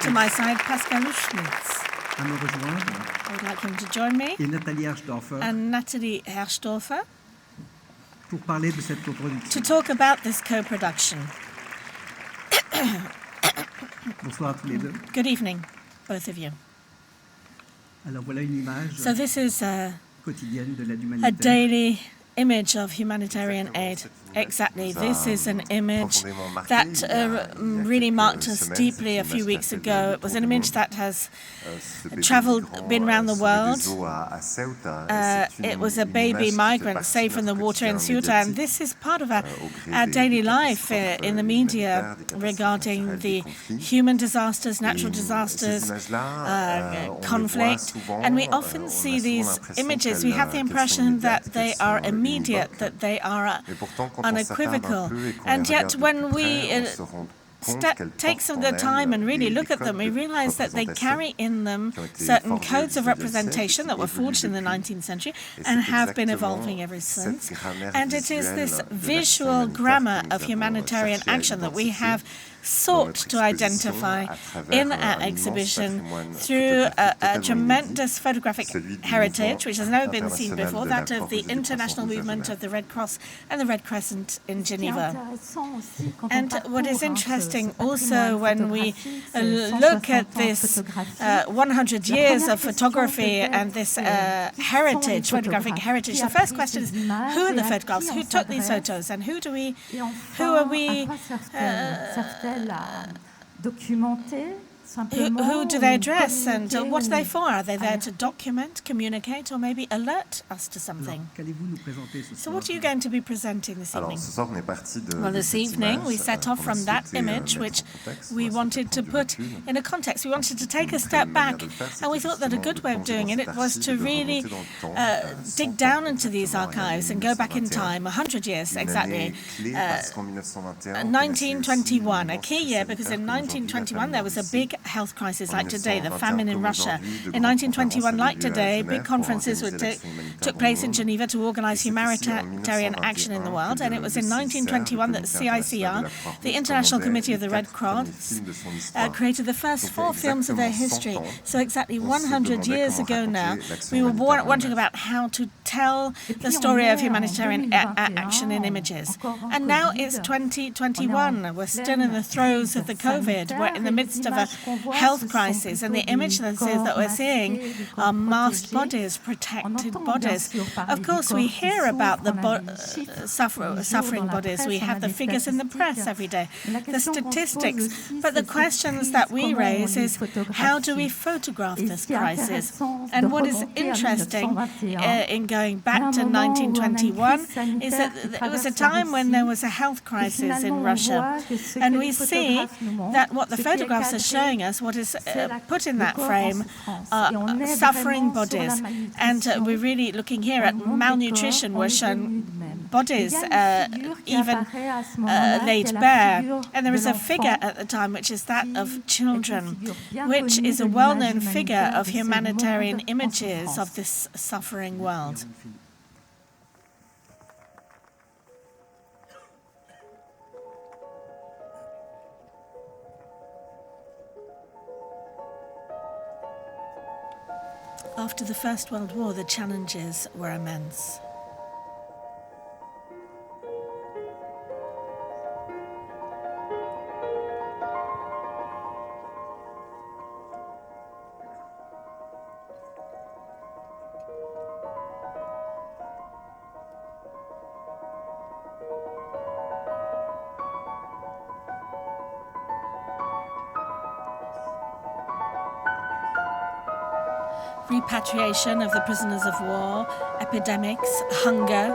To my side, Pascal Schmitz. À me rejoindre. I would like him to join me. Et Nathalie Herschdorfer. And Nathalie Herschdorfer. Pour parler de cette coproduction. To talk about this co-production. Bonsoir à tous les deux. Good evening, both of you. Alors voilà une image So this is quotidienne de l'aide a humanitaire. daily image of humanitarian aid. Exactly. This is an image that really marked us deeply a few weeks ago. It was an image that has been around the world. It was a baby migrant saved from the water in Ceuta, and this is part of our daily life in the media regarding the human disasters, natural disasters, conflict. And we often see these images. We have the impression that they are immediate, that they are unequivocal. And yet when we take some of the time and really look at them, we realize that they carry in them certain codes of representation that were forged in the 19th century and have been evolving ever since. And it is this visual grammar of humanitarian action that we have sought to identify in our exhibition through a tremendous photographic heritage, which has never been seen before, that of the international movement of the Red Cross and the Red Crescent in Geneva. And what is interesting also when we look at this 100 years of photography and this heritage, photographic heritage, the first question is, who are the photographs? Who took these photos? And who are we who do they address, and what are they for? Are they there to document, communicate, or maybe alert us to something? So what are you going to be presenting this evening? Well, this evening we set off from that image, which we wanted to put in a context. We wanted to take a step back, and we thought that a good way of doing it was to really dig down into these archives and go back in time, 100 years exactly. 1921, a key year, because in 1921 there was a big health crisis like today, the famine in Russia. In 1921, like today, big conferences took place in Geneva to organize humanitarian action in the world, and it was in 1921 that CICR, the International Committee of the Red Cross, created the first 4 films of their history. So exactly 100 years ago now, we were wondering about how to tell the story of humanitarian action in images. And now it's 2021. We're still in the throes of the COVID. We're in the midst of a health crisis, and the image that we're seeing are masked bodies, protected bodies. Of course, we hear about the suffering bodies. We have the figures in the press every day, the statistics. But the questions that we raise is, how do we photograph this crisis? And what is interesting in going back to 1921 is that it was a time when there was a health crisis in Russia. And we see that what the photographs are showing us, what is put in that frame, are suffering bodies. And we're really looking here at malnutrition. We're shown bodies even laid bare. And there is a figure at the time, which is that of children, which is a well-known figure of humanitarian images of this suffering world. After the First World War, the challenges were immense. Repatriation of the prisoners of war, epidemics, hunger.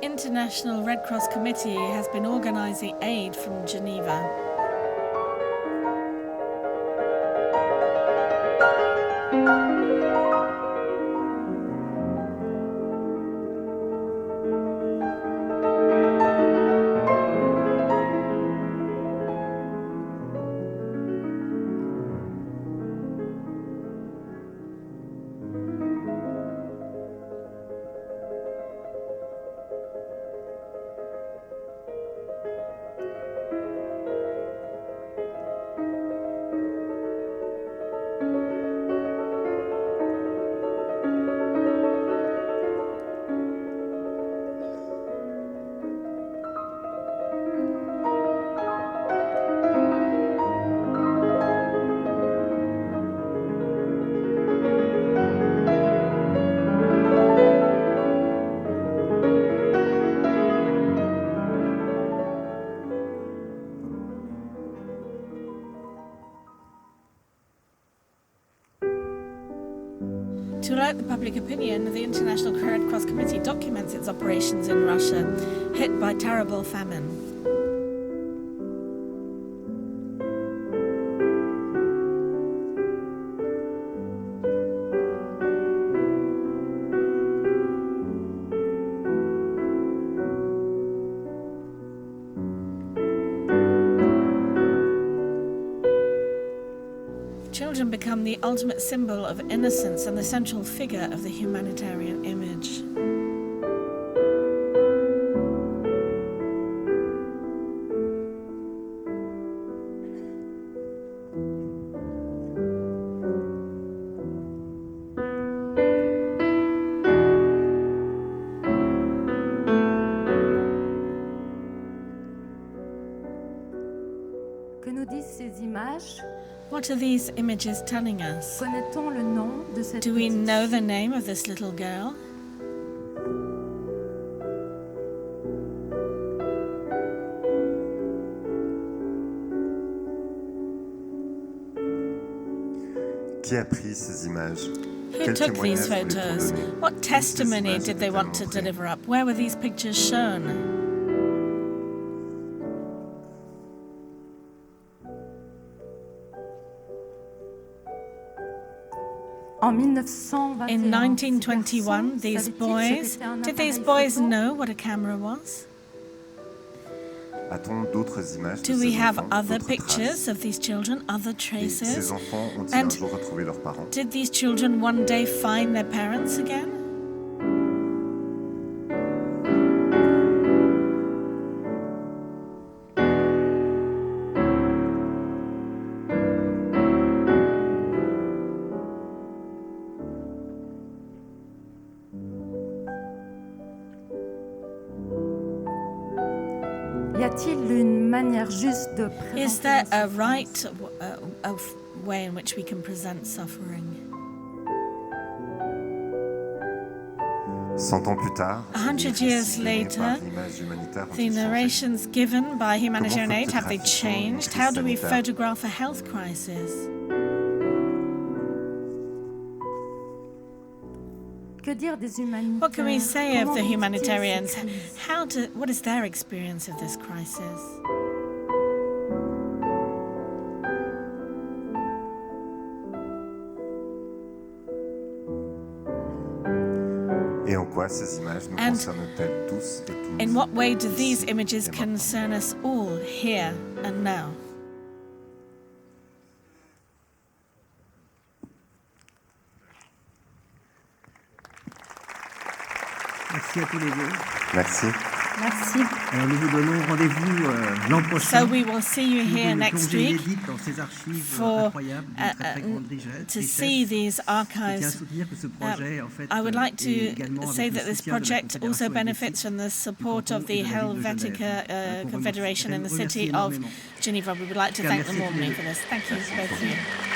International Red Cross Committee has been organizing aid from Geneva. To alert the public opinion, the International Red Cross Committee documents its operations in Russia, hit by terrible famine. Children become the ultimate symbol of innocence and the central figure of the humanitarian image. Que nous disent ces images? What are these images telling us? Connaît-on le nom de cette Do we petite know the name of this little girl? Qui a pris ces images? Who Quel took these témoignage voulait-on photos? donner? What testimony images did they étaient-elles want to montrées? deliver up? Where were these pictures shown? En 1921, In ces 1921, garçons, these savaient-ils ce boys, qu'était un did these appareil boys photo? know what a camera was? A-t-on d'autres images de Do we ces have enfants, other d'autres pictures traces? of these children, other Et traces? ces enfants ont-ils un And jour retrouvé leurs parents? did these children one day find their parents again? Y a-t-il une manière juste de Is présenter there la a souffrance? right way in which we can present suffering? 100 ans plus tard, 100 les years récits donnés later, par l'image humanitaire the ont-ils changé? narrations given by humanitarian aid, have they photographions une changed? crise How do we sanitaire? photograph a health crisis? Que dire des humanitaires? What can we say of Comment the vivent-ils humanitarians? cette crise? What is their experience of this crisis? Et en quoi ces images nous And concernent-elles tous et tous? In what way do these ici images et maintenant? concern us all here and now? Merci à tous les deux. Merci. Merci. Alors, nous vous donnons rendez-vous l'an prochain. So we will see you pour here une next plongée week inédite dans ces archives for incroyables, d'une très, très grande to richesse. see these Je tiens à archives. soutenir que ce projet, en fait, I would like est to également avec say le that this soutien de la project also Confédération benefits from the support Canton of the et de la ville de Helvetica Genève. Confederation in the Remercie city of énormément. Geneva. We would like to En tout cas, thank them merci à tous les warmly deux. for this. Thank you, both of you.